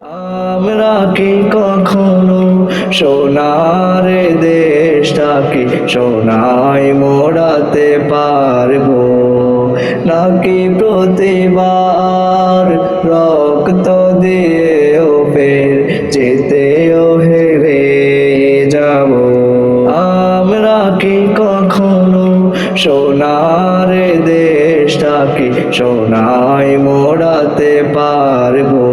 আমরা কি কখনো সোনার দেশটাকে সোনায় মোড়াতে পারবো, নাকি প্রতিবার রক্ত দিয়েও ফের যেতেও হেরে যাব? আমরা কি কখনো সোনার দেশটাকে সোনায় মোড়াতে পারবো,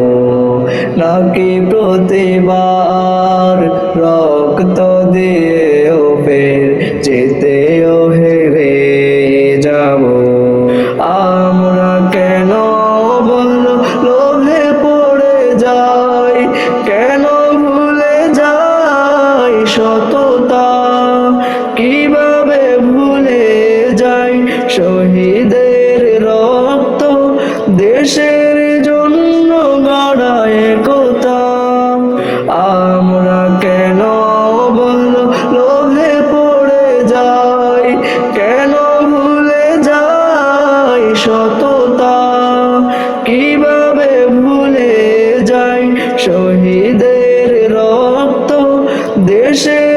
নাকি প্রতিবার রক্ত দিয়েও ফের যেতেও হেরে যাব? আমরা কেন বলো লোভে পড়ে যাই, কেন ভুলে যাই সততা, কিভাবে ভুলে যাই শহীদের রক্ত, দেশের জন্য গড়া একতা? আমরা কেন বলো লোভে পড়ে যাই, কেন ভুলে যাই সততা, কিভাবে ভুলে যাই শহীদের রক্ত, দেশের